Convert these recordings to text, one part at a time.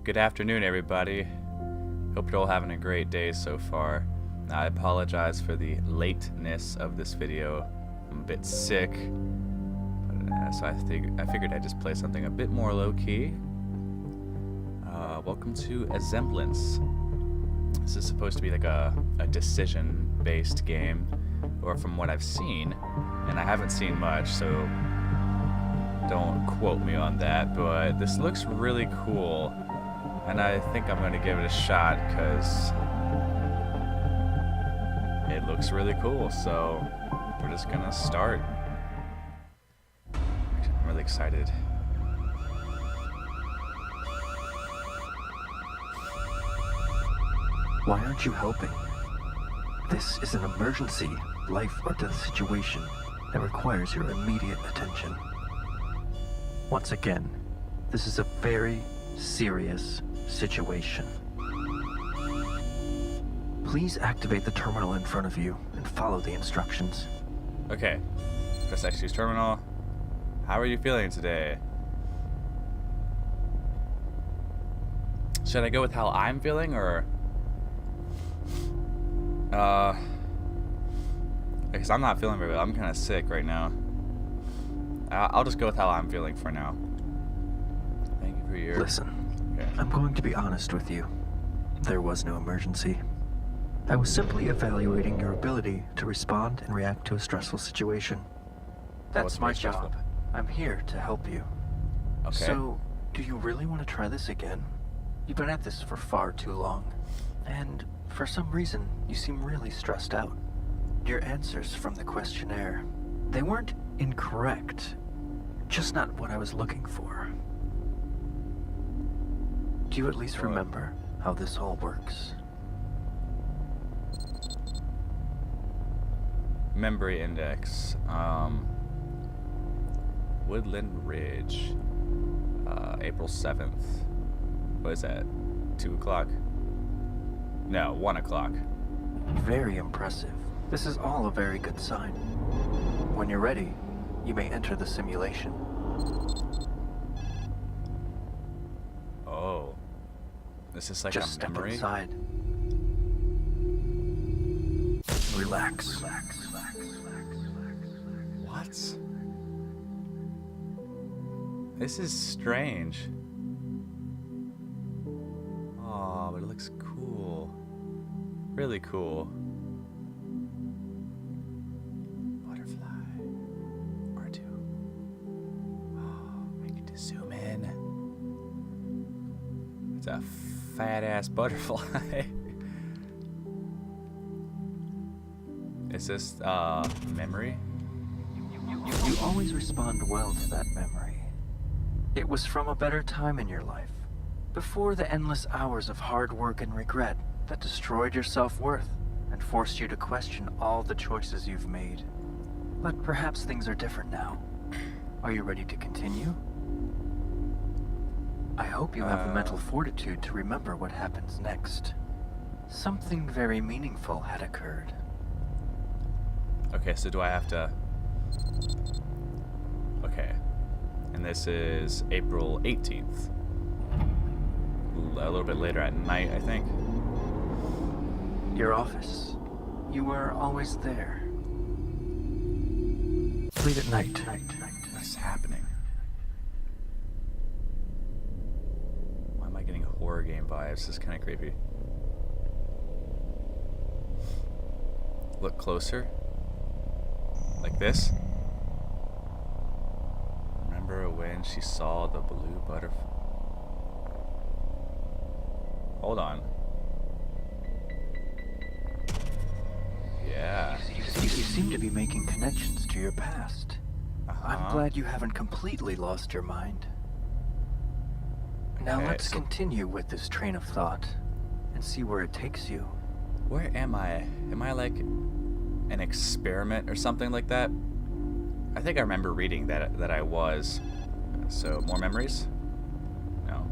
Good afternoon, everybody. Hope you're all having a great day so far. I apologize for the lateness of this video. I'm a bit sick, so I figured I'd just play something a bit more low-key. Welcome to Asemblance. This is supposed to be like a decision-based game, or from what I've seen, and I haven't seen much, so don't quote me on that, but this looks really cool, and I think I'm going to give it a shot because it looks really cool, so we're just going to start. I'm really excited. Why aren't you helping? This is an emergency, life or death situation that requires your immediate attention. Once again, this is a very serious situation. Please activate the terminal in front of you and follow the instructions. Okay, press X use terminal. How are you feeling today? Should I go with how I'm feeling, or because I'm not feeling very well. I'm kind of sick right now. I'll just go with how I'm feeling for now. Thank you for your... Listen, okay. I'm going to be honest with you. There was no emergency. I was simply evaluating your ability to respond and react to a stressful situation. That's my job. I'm here to help you. Okay. So, do you really want to try this again? You've been at this for far too long. And for some reason, you seem really stressed out. Your answers from the questionnaire, they weren't incorrect, just not what I was looking for. Do you at least remember how this all works? Memory index. Woodland Ridge. April 7th. What is that? 2 o'clock? No, 1 o'clock. Very impressive. This is all a very good sign. When you're ready, you may enter the simulation. Oh. This is like Just a memory? step inside. Relax. What? This is strange. Oh, but it looks cool. Really cool. Butterfly. R2. Oh, I need to zoom in. It's a fat ass butterfly. Is this memory? You always respond well to that memory. It was from a better time in your life, before the endless hours of hard work and regret that destroyed your self-worth and forced you to question all the choices you've made. But perhaps things are different now. Are you ready to continue? I hope you have the mental fortitude to remember what happens next. Something very meaningful had occurred. Okay, so do I have to... Okay. And this is April 18th. A little bit later at night, I think. Your office. You were always there. Late at night. What's happening? Why am I getting horror game vibes? This is kind of creepy. Look closer. Like this. Remember when she saw the blue butterfly? Hold on. Yeah. You seem to be making connections to your past. I'm glad you haven't completely lost your mind. Now Okay, let's so continue with this train of thought and see where it takes you. where am I? Am I like an experiment or something like that? I think I remember reading that I was. So more memories? No.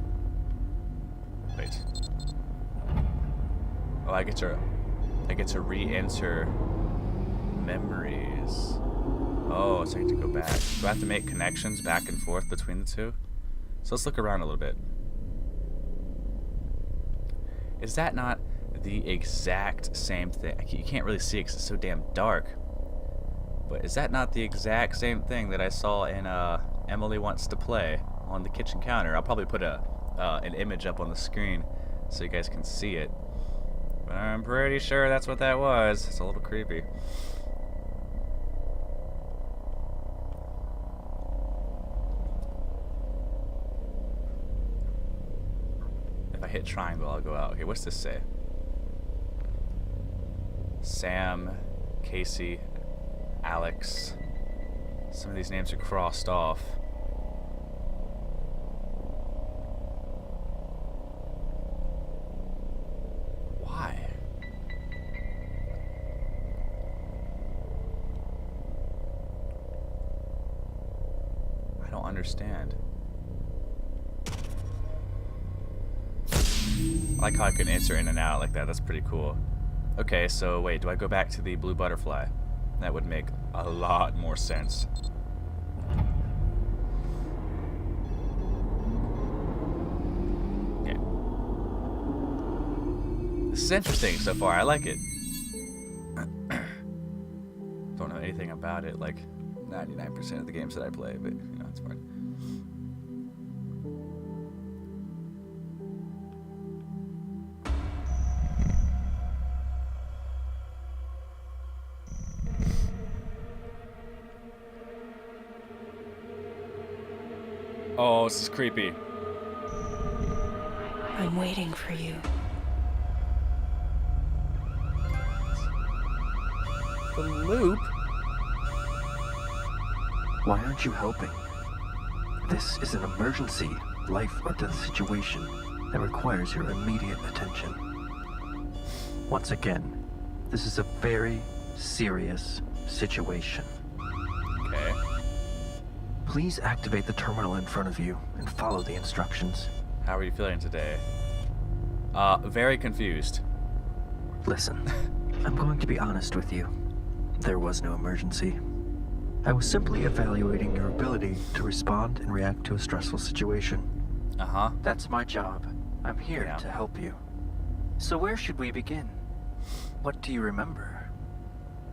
Wait. Oh, I get to re-enter memories. Oh, so I get to go back. Do I have to make connections back and forth between the two? So let's look around a little bit. Is that not the exact same thing? You can't really see it because it's so damn dark. But is that not the exact same thing that I saw in Emily Wants to Play on the kitchen counter? I'll probably put an image up on the screen so you guys can see it. But I'm pretty sure that's what that was. It's a little creepy. If I hit triangle, I'll go out. Okay, what's this say? Sam, Casey, Alex. Some of these names are crossed off. Why? I don't understand. I like how I can insert in and out like that. That's pretty cool. Okay, so wait, do I go back to the blue butterfly? That would make a lot more sense. Yeah. This is interesting so far. I like it. Don't know anything about it, like 99% of the games that I play, but you know, it's fun. Oh, this is creepy. I'm waiting for you. The loop? Why aren't you helping? This is an emergency, life or death situation that requires your immediate attention. Once again, this is a very serious situation. Okay. Please activate the terminal in front of you and follow the instructions. How are you feeling today? Very confused. Listen, I'm going to be honest with you. There was no emergency. I was simply evaluating your ability to respond and react to a stressful situation. Uh-huh. That's my job. I'm here to help you. So where should we begin? What do you remember?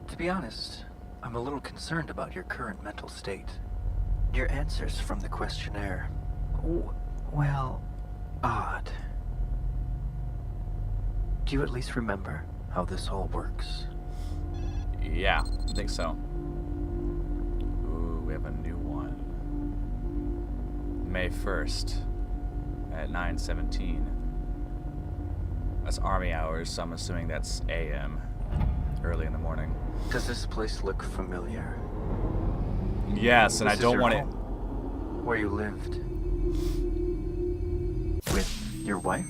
To be honest, I'm a little concerned about your current mental state. Your answers from the questionnaire, well, odd. Do you at least remember how this all works? Yeah, I think so. Ooh, we have a new one. May 1st at 9:17. That's Army hours, so I'm assuming that's AM, early in the morning. Does this place look familiar? Yes, and I This is don't your want it. home, where you lived. With your wife?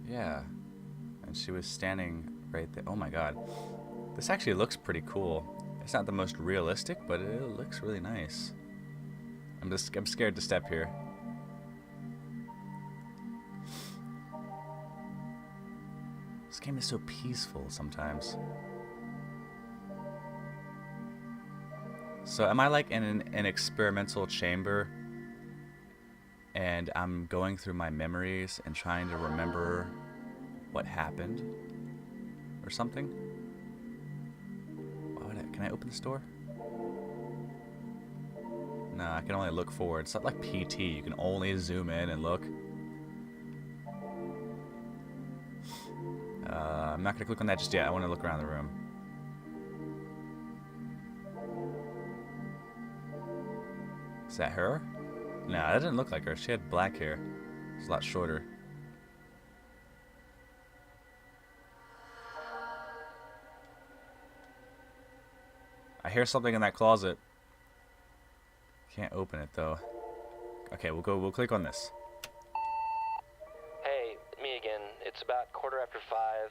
Yeah, and she was standing right there. Oh my god. This actually looks pretty cool. It's not the most realistic, but it looks really nice. I'm scared to step here. This game is so peaceful sometimes. So am I like in an experimental chamber and I'm going through my memories and trying to remember what happened or something? Can I open this door? No, I can only look forward. It's not like PT. You can only zoom in and look. I'm not gonna click on that just yet. I want to look around the room. Is that her? No, that didn't look like her. She had black hair. It's a lot shorter. I hear something in that closet. Can't open it though. Okay, we'll click on this. Hey, me again. It's about 5:15.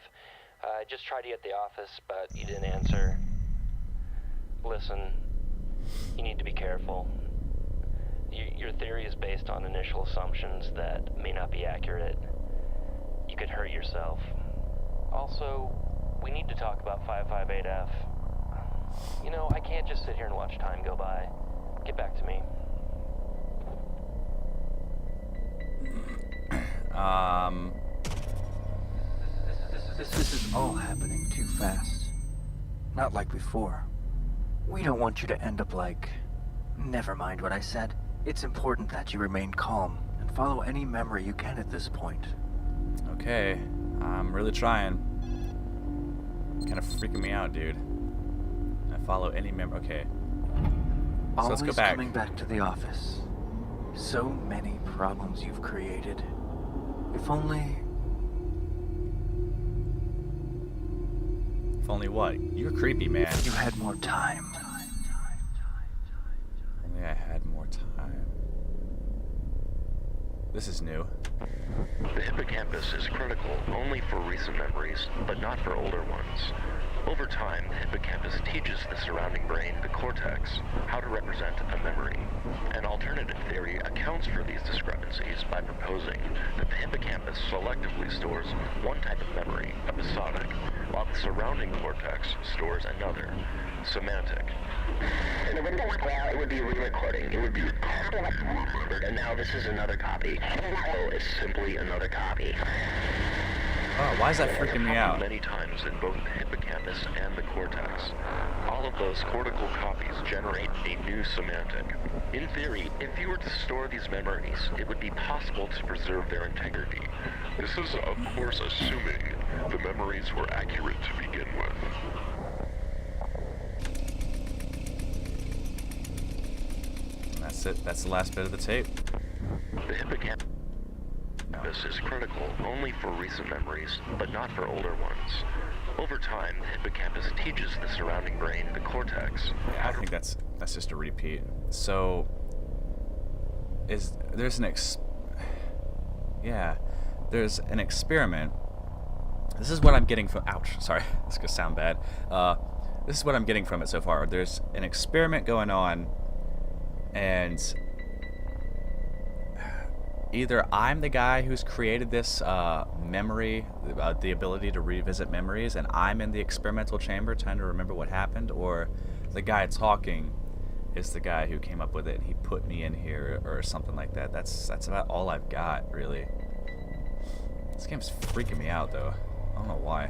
I just tried you at the office, but you didn't answer. Listen, you need to be careful. Your theory is based on initial assumptions that may not be accurate. You could hurt yourself. Also, we need to talk about 558F. You know, I can't just sit here and watch time go by. Get back to me. This is all happening too fast. Not like before. We don't want you to end up like... Never mind what I said. It's important that you remain calm and follow any memory you can at this point. Okay, I'm really trying. Kind of freaking me out, dude. I follow any memory. Okay. So Always let's go back. coming back to the office. So many problems you've created. If only... If only what? You're creepy, man. you had more time. Only I had more time. This is new. The hippocampus is critical only for recent memories, but not for older ones. Over time, the hippocampus teaches the surrounding brain, the cortex, how to represent a memory. An alternative theory accounts for these discrepancies by proposing that the hippocampus selectively stores one type of memory, episodic, while the surrounding cortex stores another, semantic. In the window well, it would be re-recording. It would be remembered, and now this is another copy. Oh, it's simply another copy. Oh, why is that freaking me out? Many times in both the hippocampus and the cortex. All of those cortical copies generate a new semantic. In theory, if you were to store these memories, it would be possible to preserve their integrity. This is, of course, assuming the memories were accurate to begin with. And that's it. That's the last bit of the tape. The hippocampus is critical only for recent memories, but not for older ones. Over time, the hippocampus teaches the surrounding brain, the cortex. Yeah, I think that's just a repeat. So, there's an experiment. This is what I'm getting from. Ouch! Sorry, this is gonna sound bad. This is what I'm getting from it so far. There's an experiment going on, and either I'm the guy who's created this memory, the ability to revisit memories, and I'm in the experimental chamber trying to remember what happened, or the guy talking is the guy who came up with it and he put me in here or something like that. That's about all I've got, really. This game's freaking me out, though. I don't know why.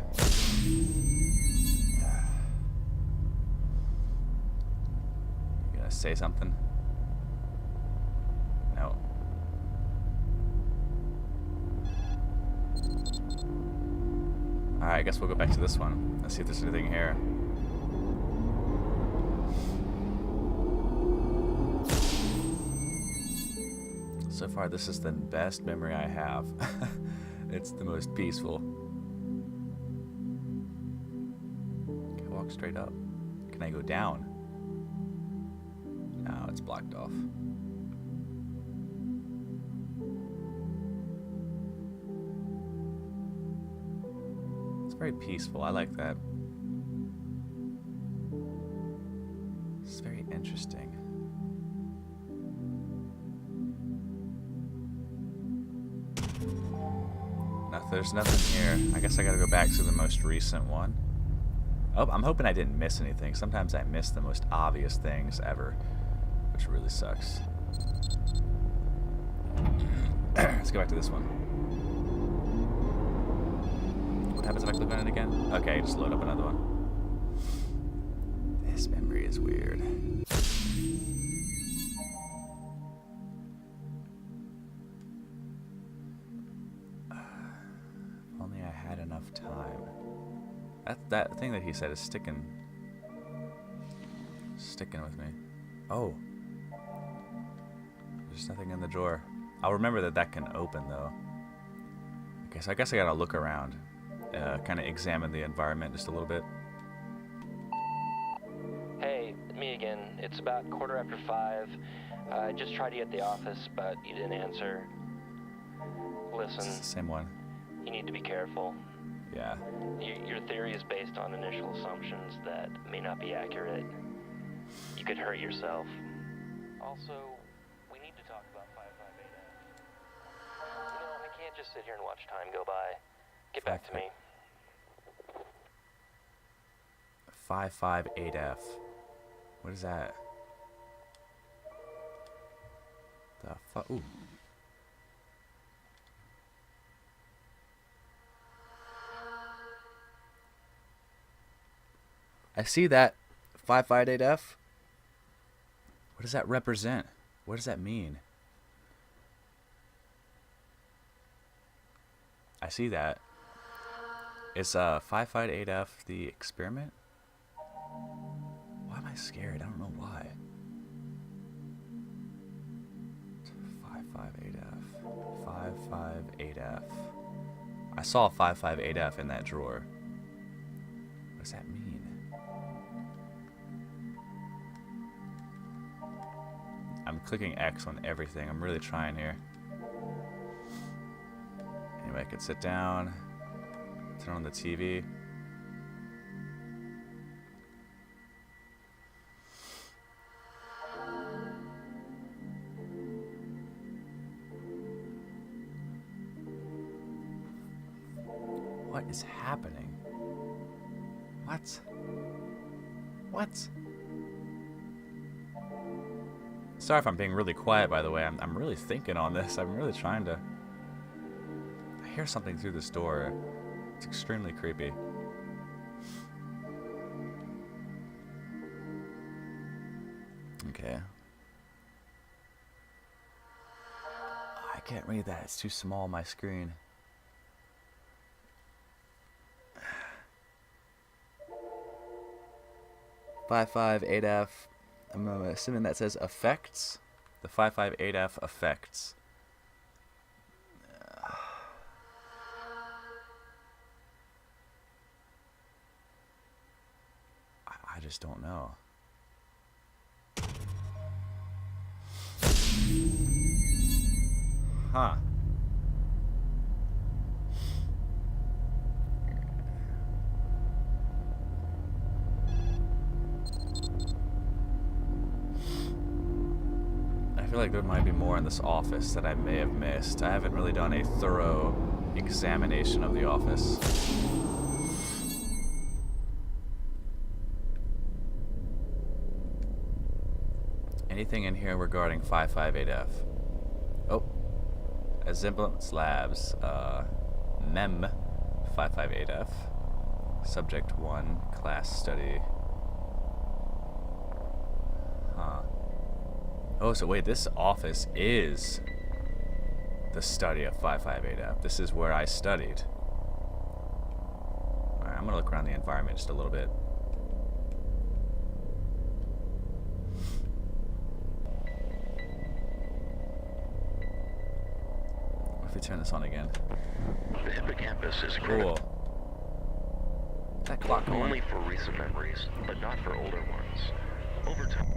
You gonna say something? No. Alright, I guess we'll go back to this one. Let's see if there's anything here. So far, this is the best memory I have. It's the most peaceful. Can I walk straight up? Can I go down? No, it's blocked off. It's very peaceful. I like that. It's very interesting. There's nothing here. I guess I gotta go back to the most recent one. Oh, I'm hoping I didn't miss anything. Sometimes I miss the most obvious things ever, which really sucks. Let's go back to this one. What happens if I click on it again? Okay, just load up another one. This memory is weird. That thing that he said is sticking with me. Oh, there's nothing in the drawer. I'll remember that can open though. Okay, so I guess I gotta look around, kind of examine the environment just a little bit. Hey, me again. It's about 5:15. I just tried you at the office, but you didn't answer. Listen, It's the same one. you need to be careful. Yeah. Your theory is based on initial assumptions that may not be accurate. You could hurt yourself. Also, we need to talk about 558F. You know, I can't just sit here and watch time go by. Get back to me. 558F. What is that? The fuck? Ooh. I see that 558F. What does that represent? What does that mean? I see that. Is 558F the experiment? Why am I scared? I don't know why. 558F. 558F. I saw 558F in that drawer. What does that mean? I'm clicking X on everything. I'm really trying here. Anyway, I could sit down, turn on the TV. What is happening? What? What? Sorry if I'm being really quiet, by the way. I'm really thinking on this. I'm really trying to... I hear something through this door. It's extremely creepy. Okay. I can't read that. It's too small on my screen. Five 8F. I'm assuming that says effects. The 558F effects. I just don't know. Huh. I feel like there might be more in this office that I may have missed. I haven't really done a thorough examination of the office. Anything in here regarding 558F? Oh. Asemblance Labs. MEM 558F. Subject 1. Class study. Huh. Oh, so wait, this office is the study of 558F. This is where I studied. Alright, I'm gonna look around the environment just a little bit. What if we turn this on again? The hippocampus is Cool. critical That clock going? only for recent memories, but not for older ones. Over time.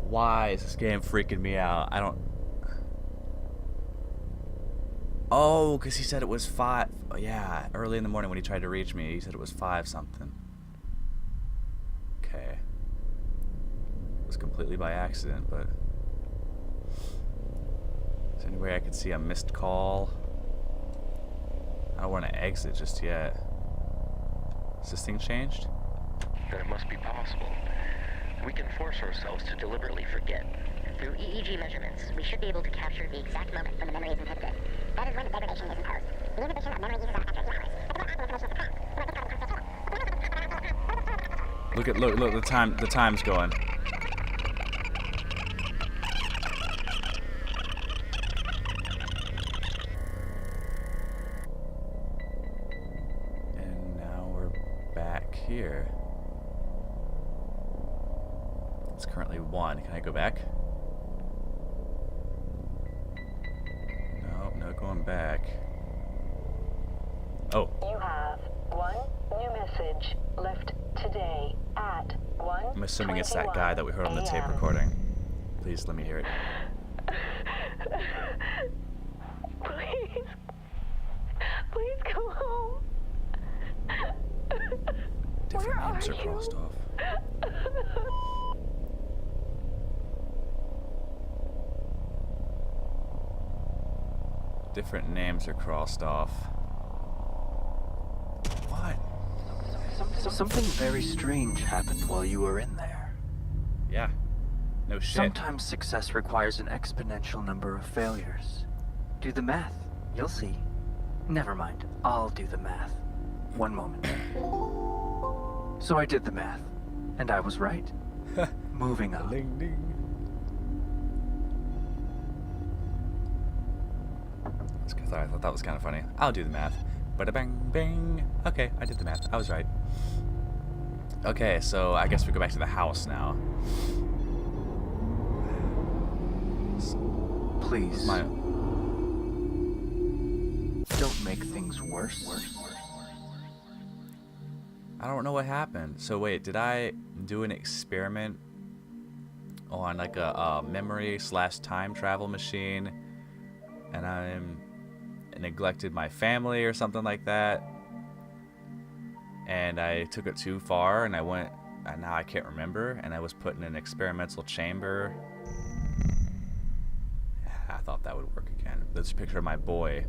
Why is this game freaking me out? I don't... Oh, because he said it was 5... Yeah, early in the morning when he tried to reach me, he said it was 5 something. Okay. It was completely by accident, but... Is there any way I could see a missed call? I don't want to exit just yet. Has this thing changed? Then it must be possible. We can force ourselves to deliberately forget. Through EEG measurements, we should be able to capture the exact moment when the memory is inhibited. That is when the degradation is imposed. The inhibition of memory uses up after a few hours. Look, the time's going. And now we're back here. It's currently 1. Can I go back? No going back. Oh. You have one new message left today at 1. I'm assuming it's that guy that we heard on the tape recording. Please let me hear it. Please go home. Different names are crossed off. Different names are crossed off. What? Something very strange happened while you were in there. Yeah. No shit. Sometimes success requires an exponential number of failures. Do the math. You'll see. Never mind. I'll do the math. one moment. So I did the math, and I was right. Moving on. Ding ding. Sorry, I thought that was kind of funny. I'll do the math. Bada bang bang. Okay, I did the math. I was right. Okay, so I guess we go back to the house now. Please. Don't make things worse. I don't know what happened. So wait, did I do an experiment on like a memory / time travel machine, and I neglected my family or something like that, and I took it too far, and I went, and now I can't remember, and I was put in an experimental chamber. I thought that would work again. There's a picture of my boy.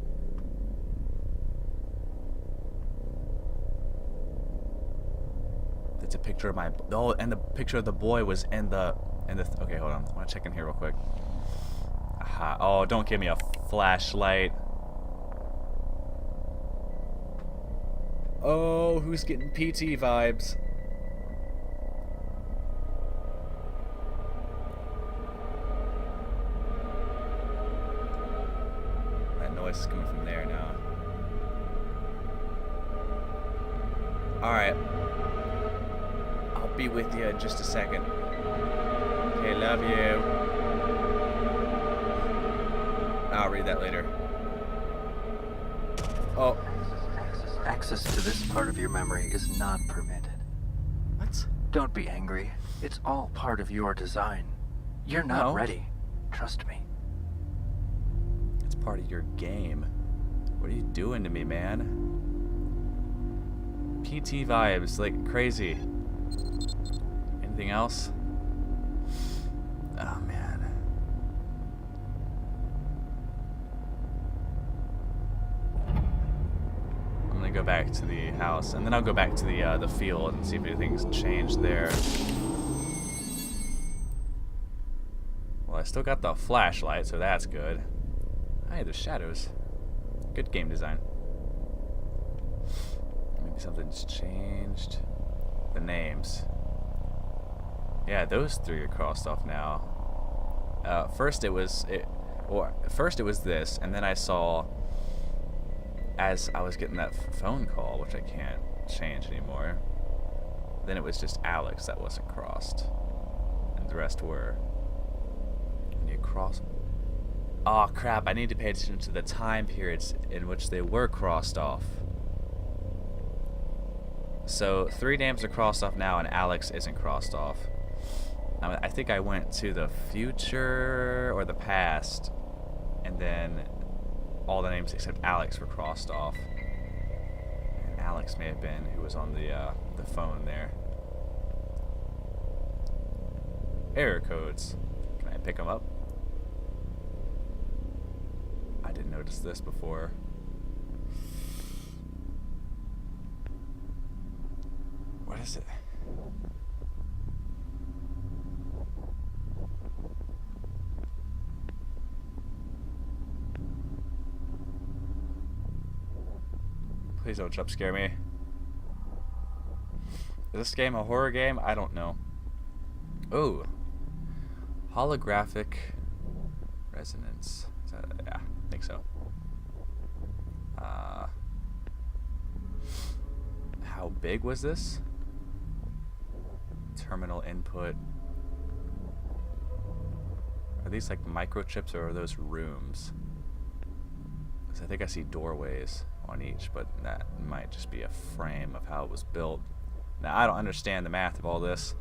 It's a picture of my, oh, and the picture of the boy was in the, okay, hold on. I want to check in here real quick. Aha. Oh, don't give me a flashlight. Oh, who's getting PT vibes? That noise is coming from there now. Alright. I'll be with you in just a second. Okay, love you. I'll read that later. Oh. Access to this part of your memory is not permitted. What? Don't be angry. It's all part of your design. You're not No. ready. Trust me. It's part of your game. What are you doing to me, man? PT vibes, like crazy. Anything else? Oh, man. I'm gonna go back to the house, and then I'll go back to the field and see if anything's changed there. Well, I still got the flashlight, so that's good. Hey, the shadows. Good game design. Maybe something's changed. The names. Yeah, those three are crossed off now. First it was this, and then I saw, as I was getting that phone call, which I can't change anymore, then it was just Alex that wasn't crossed, and the rest were. When you cross, oh crap! I need to pay attention to the time periods in which they were crossed off. So 3 names are crossed off now, and Alex isn't crossed off. I think I went to the future or the past, and then all the names except Alex were crossed off. And Alex may have been who was on the phone there. Error codes. Can I pick them up? I didn't notice this before. What is it? Please don't jump scare me. Is this game a horror game? I don't know. Oh. Holographic resonance. Yeah, I think so. How big was this? Terminal input. Are these like microchips, or are those rooms? Because I think I see doorways on each, but that might just be a frame of how it was built. Now, I don't understand the math of all this.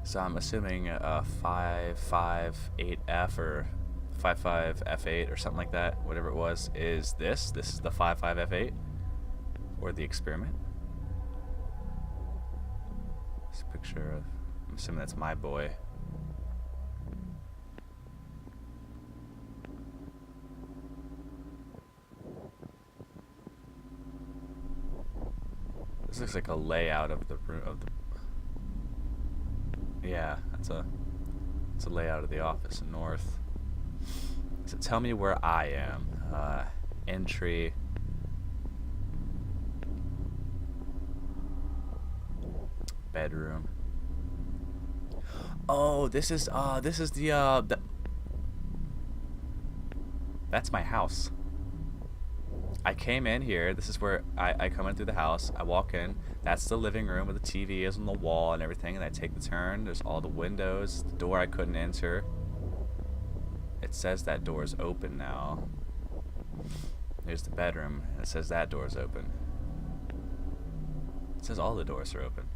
So I'm assuming a 558F or 55F8 or something like that, whatever it was, is this. This is the 55F8, or the experiment. This picture of, I'm assuming that's my boy. This looks like a layout of the room, yeah, it's a layout of the office north. So tell me where I am. Entry. bedroom. Oh, this is the that's my house. I came in here. This is where I come in through the house. I walk in. That's the living room where the TV is on the wall and everything. And I take the turn. There's all the windows. The door I couldn't enter. It says that door is open now. There's the bedroom. And it says that door is open. It says all the doors are open.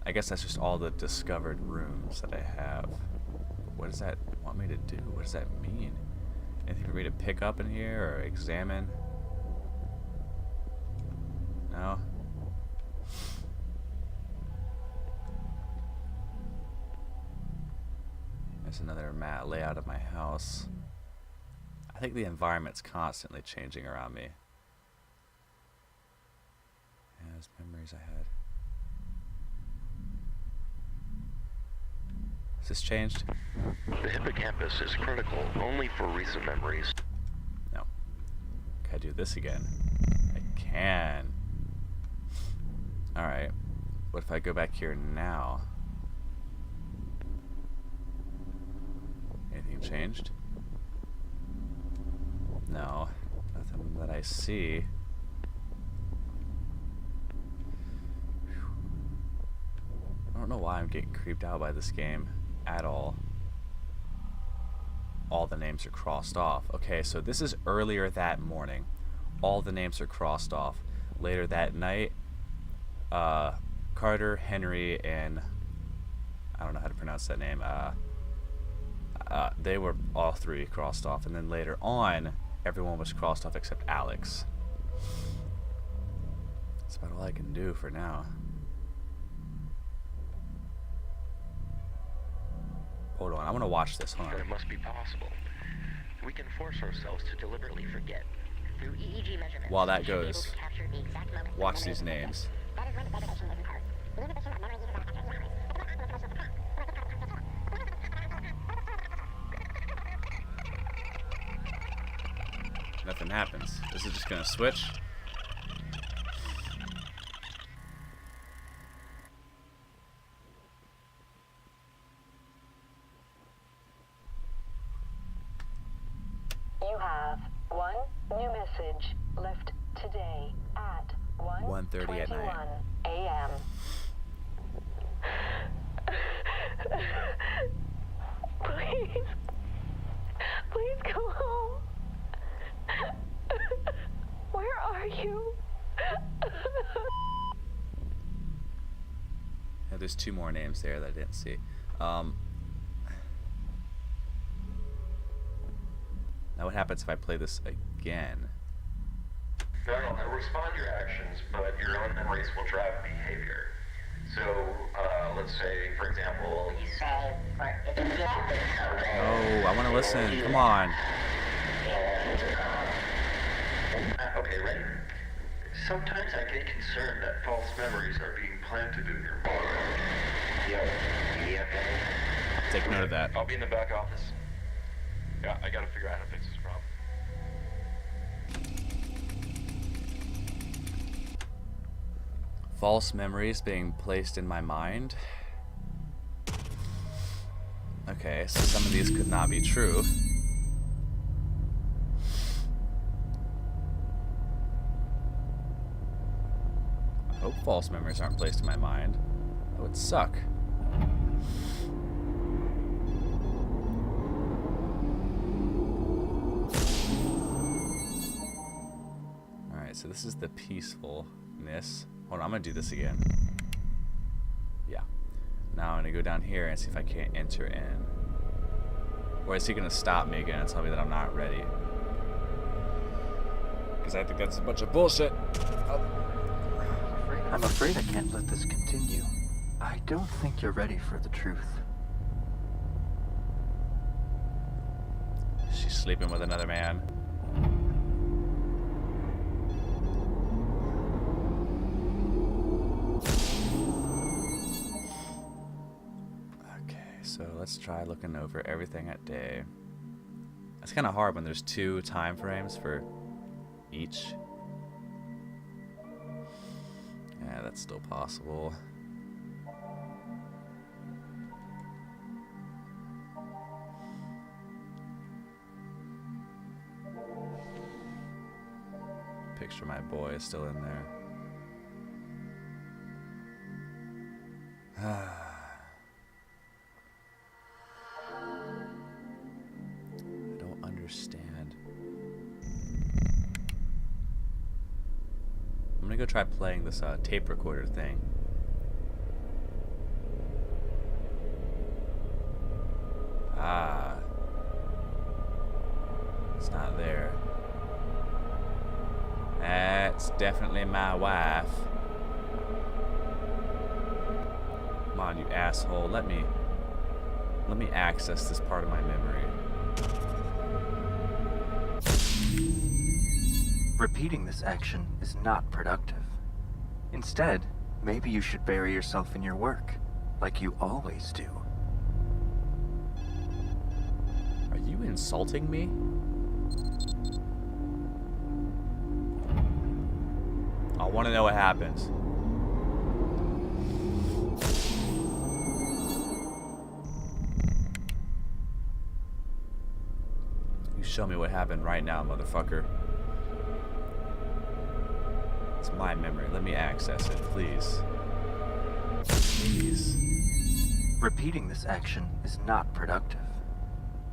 I guess that's just all the discovered rooms that I have. What does that want me to do? What does that mean? Anything for me to pick up in here or examine? No? There's another layout of my house. I think the environment's constantly changing around me. Yeah, there's memories I had. Has this changed? The hippocampus is critical only for recent memories. No. Can I do this again? I can. Alright. What if I go back here now? Anything changed? No. Nothing that I see. Whew. I don't know why I'm getting creeped out by this game at all. All the names are crossed off. Okay, so this is earlier that morning. All the names are crossed off. Later that night, Carter, Henry, and I don't know how to pronounce that name. They were all three crossed off, and then later on, everyone was crossed off except Alex. That's about all I can do for now. Hold on, I want to watch this. Hold But it on. must be possible. We can force ourselves to deliberately forget. Through EEG measurements, While that we should be able goes, to capture the exact moment when watch memory these was taken. names. That is when the degradation is occurred. The inhibition of memory uses that capture memory. Nothing happens. Is it just gonna switch? You have one new message left today at 1:30 at night. 1:21 a.m. Please. Please come home. Where are you? Yeah, there's two more names there that I didn't see. Now what happens if I play this again? No, respond to your actions, but your own memories will drive behavior. So, let's say, for example, You say, Oh, I want to listen. Come on. okay, ready? Sometimes I get concerned that false memories are being planted in your mind. Yeah. Take note of that. I'll be in the back office. Yeah, I gotta figure out how to fix this problem. False memories being placed in my mind. Okay, so some of these could not be true. I hope false memories aren't placed in my mind. That would suck. Alright, so this is the peacefulness. Hold on, I'm gonna do this again. Yeah. Now I'm gonna go down here and see if I can't enter in. Or is he gonna stop me again and tell me that I'm not ready? Because I think that's a bunch of bullshit. Oh. I'm afraid I can't let this continue. I don't think you're ready for the truth. She's sleeping with another man. Okay, so let's try looking over everything at day. It's kind of hard when there's two time frames for each. Yeah, that's still possible. picture of my boy is still in there. I don't understand. I'm gonna go try playing this tape recorder thing. Ah. It's not there. That's definitely my wife. Come on, you asshole. Let me access this part of my memory. Repeating this action is not productive. Instead, maybe you should bury yourself in your work, like you always do. Are you insulting me? I want to know what happens. You show me what happened right now, motherfucker. It's my memory. Let me access it, please. Please. Repeating this action is not productive.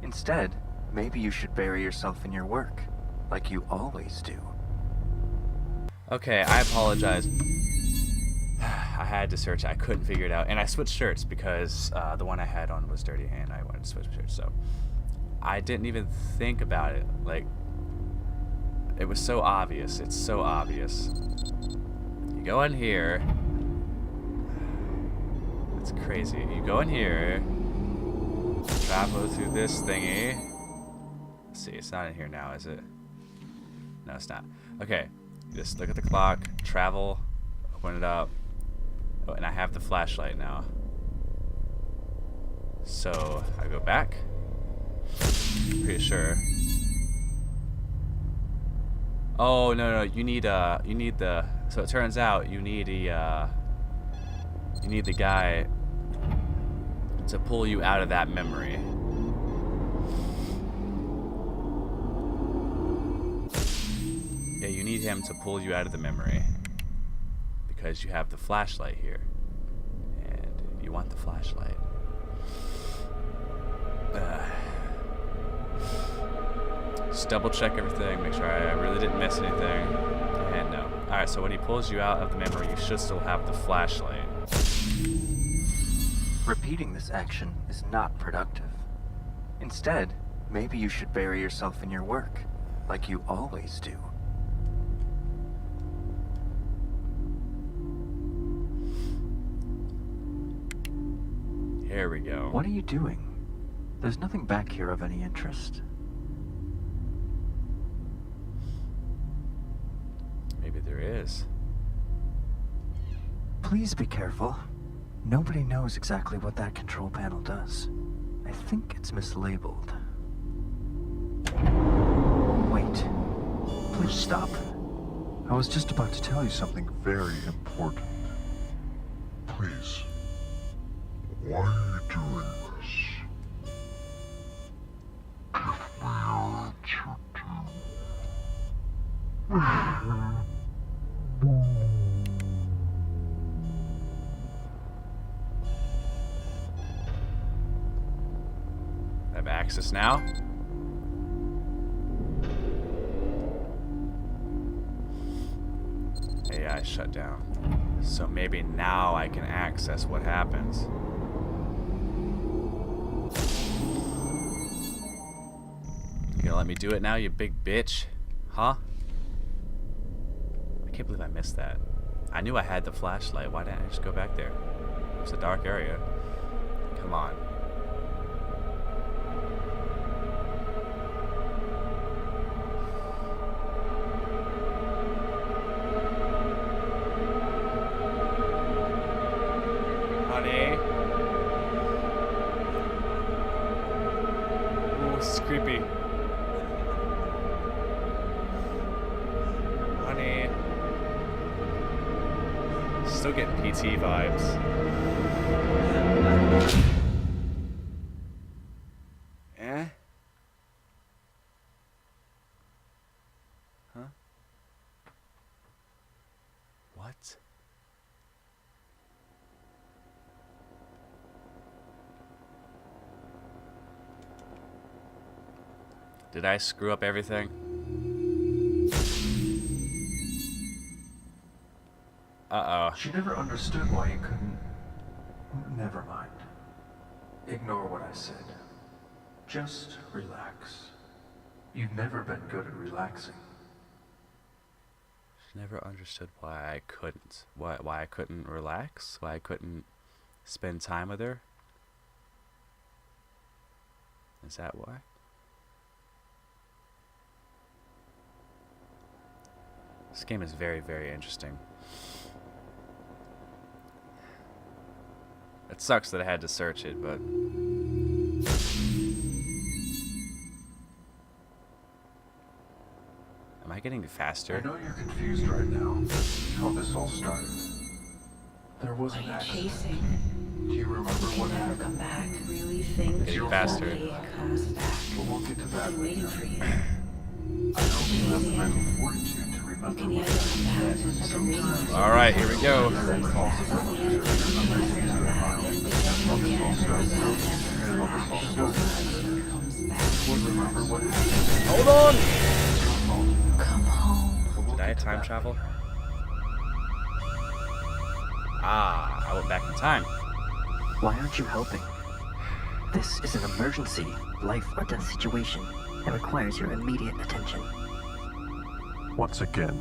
Instead, maybe you should bury yourself in your work, like you always do. Okay, I apologize. I had to search. I couldn't figure it out. And I switched shirts because the one I had on was dirty and I wanted to switch shirts. So I didn't even think about it. Like, it was so obvious. It's so obvious. You go in here. It's crazy. You go in here. Travel through this thingy. Let's see, it's not in here now, is it? No, it's not. Okay. Just look at the clock, travel, open it up. Oh, and I have the flashlight now. So I go back. Pretty sure. Oh no, you need the. So it turns out you need the guy to pull you out of that memory. Yeah, you need him to pull you out of the memory because you have the flashlight here, and you want the flashlight. Just double check everything, make sure I really didn't miss anything, and no. Alright, so when he pulls you out of the memory, you should still have the flashlight. Repeating this action is not productive. Instead, maybe you should bury yourself in your work, like you always do. Here we go. What are you doing? There's nothing back here of any interest. Maybe there is. Please be careful. Nobody knows exactly what that control panel does. I think it's mislabeled. Wait. Please stop. I was just about to tell you something very important. Please. Why are you doing this? Give me your answer I have access now. AI shut down. So maybe now I can access what happens. You gonna let me do it now, you big bitch? Huh? I can't believe I missed that. I knew I had the flashlight. Why didn't I just go back there? It's a dark area. Come on. Honey. Ooh, this is creepy. Honey. Still getting PT vibes. Eh? Huh? What? Did I screw up everything? Uh-oh. She never understood why you couldn't... Never mind. Ignore what I said. Just relax. You've never been good at relaxing. She never understood why I couldn't. Why I couldn't relax? Why I couldn't spend time with her? Is that why? This game is very, very interesting. It sucks that I had to search it, but... Am I getting faster? I know you're confused right now. How this all started. There was an accident. Chasing. Do you remember what Never happened? come back. Really think Getting faster. he comes back. But we'll get to that I'm waiting later. for you. I know you have the mental fortitude to You remember can what either come back. happened. I've been waiting for you. Alright, here we go. Hold on! Come home. Did I time travel? Ah, I went back in time. Why aren't you helping? This is an emergency, life or death situation that requires your immediate attention. Once again,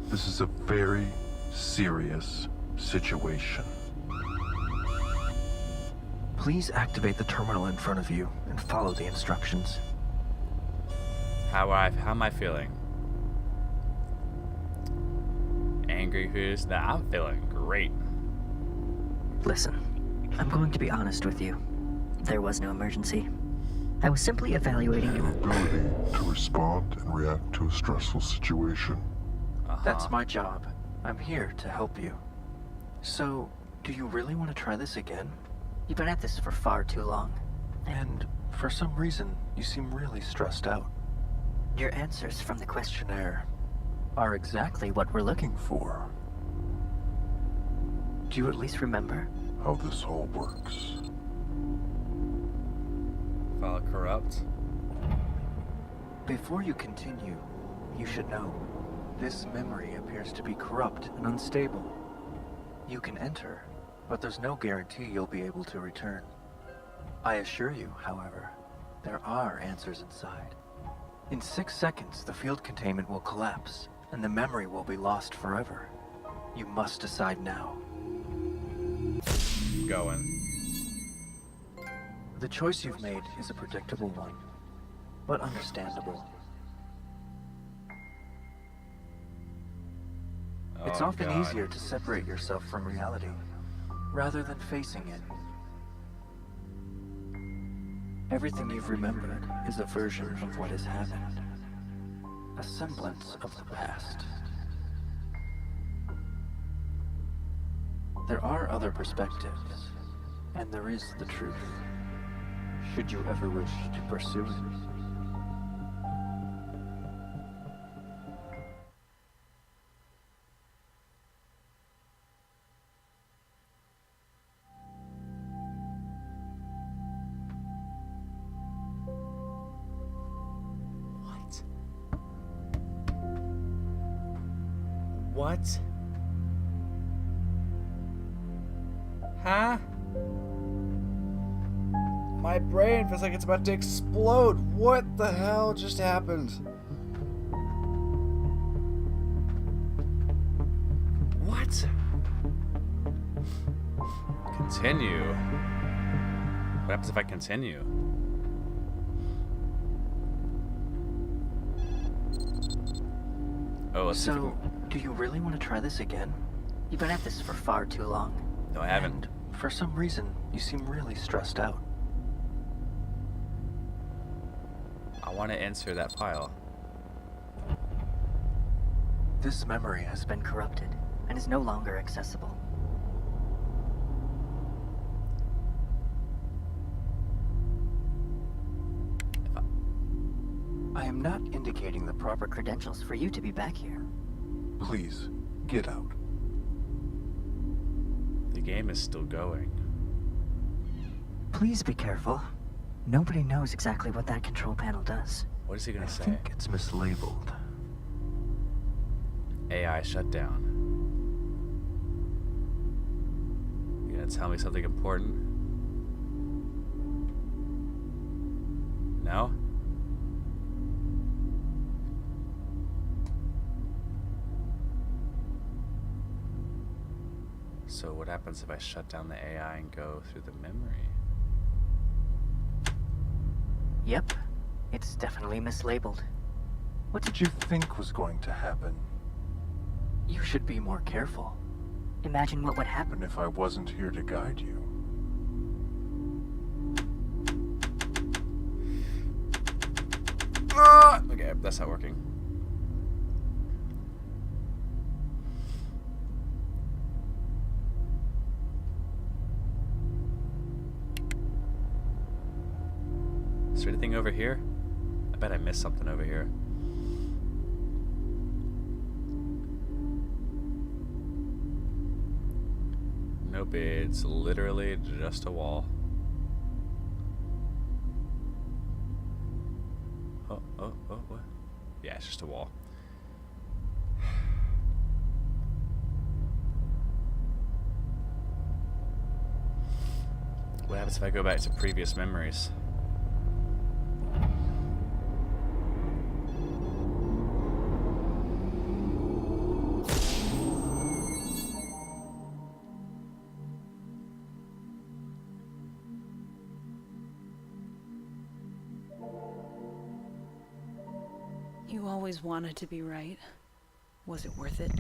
this is a very serious situation. Please activate the terminal in front of you and follow the instructions. How am I feeling? Angry who's? Nah, I'm feeling great. Listen, I'm going to be honest with you. There was no emergency. I was simply evaluating Your your... ability to respond and react to a stressful situation. That's my job. I'm here to help you. So, do you really want to try this again? You've been at this for far too long. And for some reason, you seem really stressed out. Your answers from the question Questionnaire are exactly what we're looking for. do you at least remember? How this all works. Follow corrupt. Before you continue, you should know, this memory appears to be corrupt and unstable. You can enter, but there's no guarantee you'll be able to return. I assure you, however, there are answers inside. In 6 seconds, the field containment will collapse, and the memory will be lost forever. You must decide now. Going. The choice you've made is a predictable one, but understandable. It's Oh, often God. easier to separate yourself from reality, rather than facing it. Everything you've remembered is a version of what has happened, a semblance of the past. There are other perspectives, and there is the truth, should you ever wish to pursue it. What? What? Huh? My brain feels like it's about to explode. What the hell just happened? What? Continue. What happens if I continue? Oh, let's see if we So, do you really want to try this again? You've been at this for far too long. can... No, I haven't. And for some reason, you seem really stressed out. I want to answer that file. This memory has Been corrupted and is no longer accessible. I am not indicating the proper Credentials for you to be back here. Please, get out. game is still going. Please be careful. Nobody knows exactly what that control panel does. What is he I gonna say? think it's mislabeled. AI shut down. You gonna tell me something important? No? So what happens if I shut down the AI and go through the memory? Yep, it's definitely mislabeled. What did you think was going to happen? You should be more careful. Imagine what would happen. And if I wasn't here to guide you? Okay, that's not working. Is there anything over here? I bet I missed something over here. Nope, it's literally just a wall. Oh, what? Yeah, it's just a wall. What happens if I go back to previous memories? You always wanted to be right. Was it worth it?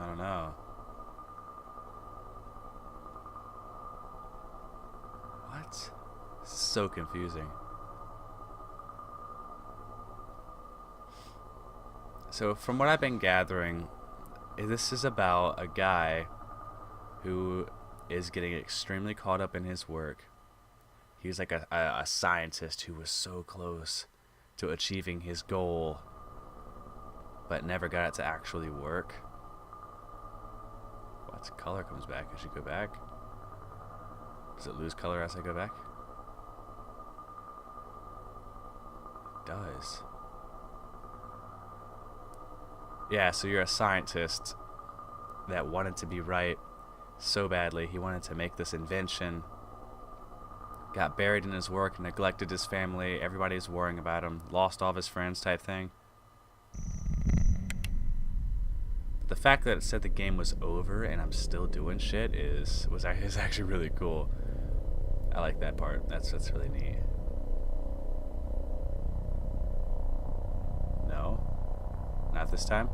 I don't know. What? So confusing. So from what I've been gathering, this is about a guy who is getting extremely caught up in his work. He's like a scientist who was so close to achieving his goal, but never got it to actually work. What color comes back as you go back? Does it lose color as I go back? It does. Yeah, so you're a scientist that wanted to be right so badly. He wanted to make this invention. Got buried in his work, neglected his family. Everybody's worrying about him. Lost all of his friends type thing. But the fact that it said the game was over and I'm still doing shit is actually really cool. I like that part. That's really neat. No? Not this time?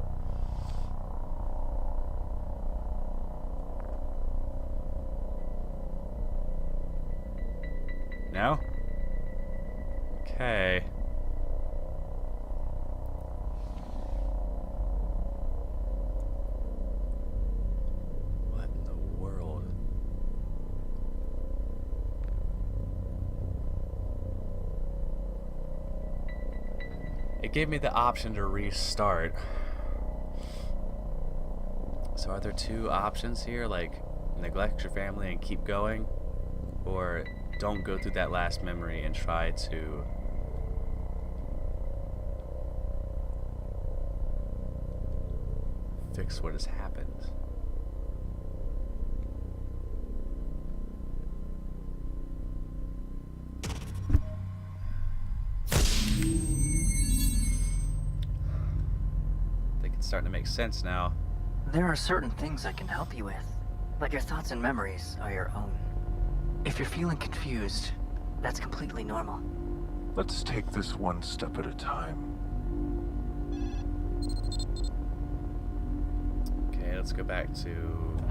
No? Okay. What in the world? It gave me the option to restart. So are there two options here? Like, neglect your family and keep going? Or don't go through that last memory and try to fix what has happened? I think it's starting to make sense now. There are certain things I can help you with, but your thoughts and memories are your own. If you're feeling confused, that's completely normal. Let's take this one step at a time. Okay, let's go back to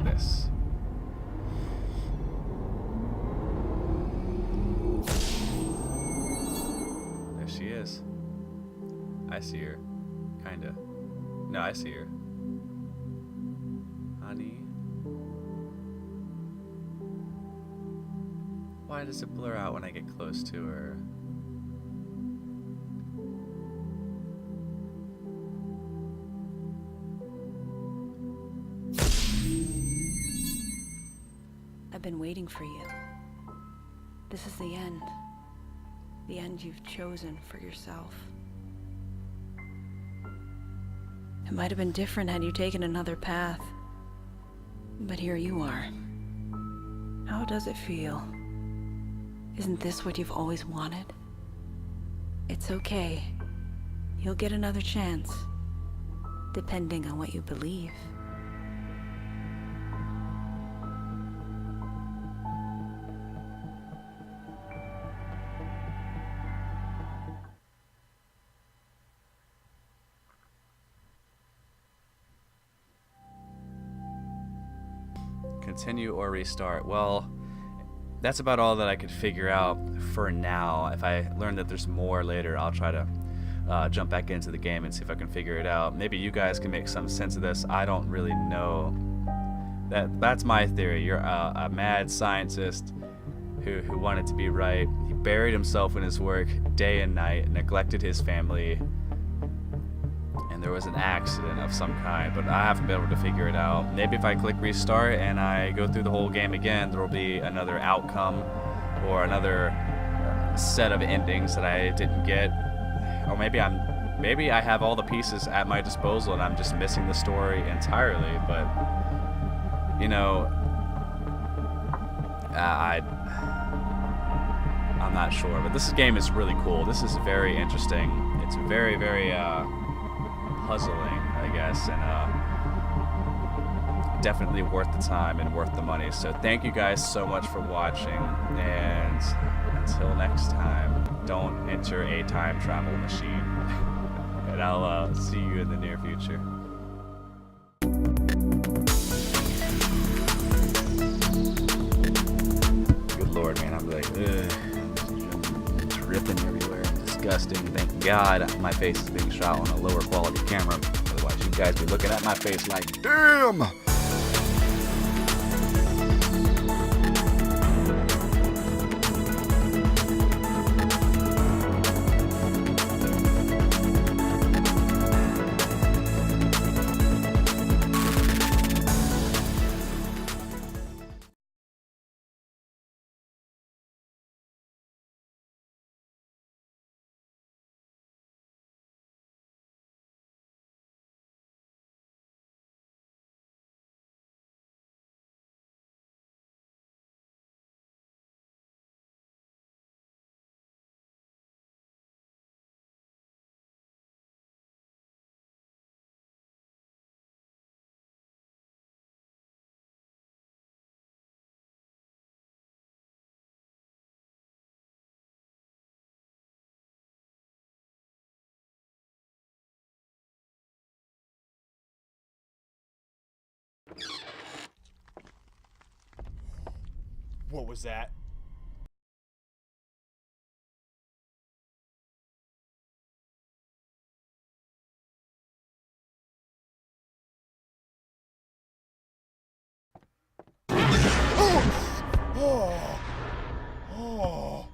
this. There she is. I see her. Kinda. No, I see her. Honey. Why does it blur out when I get close to her? I've been waiting for you. This is the end. The end you've chosen for yourself. It might have been different had you taken another path. But here you are. How does it feel? Isn't this what you've always wanted? It's okay. You'll get another chance. Depending on what you believe. Continue or restart. Well, that's about all that I could figure out for now. If I learn that there's more later, I'll try to jump back into the game and see if I can figure it out. Maybe you guys can make some sense of this. I don't really know. That's my theory. You're a mad scientist who wanted to be right. He buried himself in his work day and night, neglected his family, and there was an accident of some kind, but I haven't been able to figure it out. Maybe if I click restart and I go through the whole game again, there will be another outcome or another set of endings that I didn't get. Or maybe I have all the pieces at my disposal and I'm just missing the story entirely. But you know, I'm not sure. But this game is really cool. This is very interesting. It's very, very puzzling, I guess, and definitely worth the time and worth the money. So thank you guys so much for watching, and until next time, don't enter a time travel machine. And I'll see you in the near future. Good Lord, man, I'm like, ugh. Dripping everywhere. Disgusting. Thank God my face is being shot on a lower quality camera. Otherwise, you guys be looking at my face like, damn! What was that? Oh! Oh! Oh!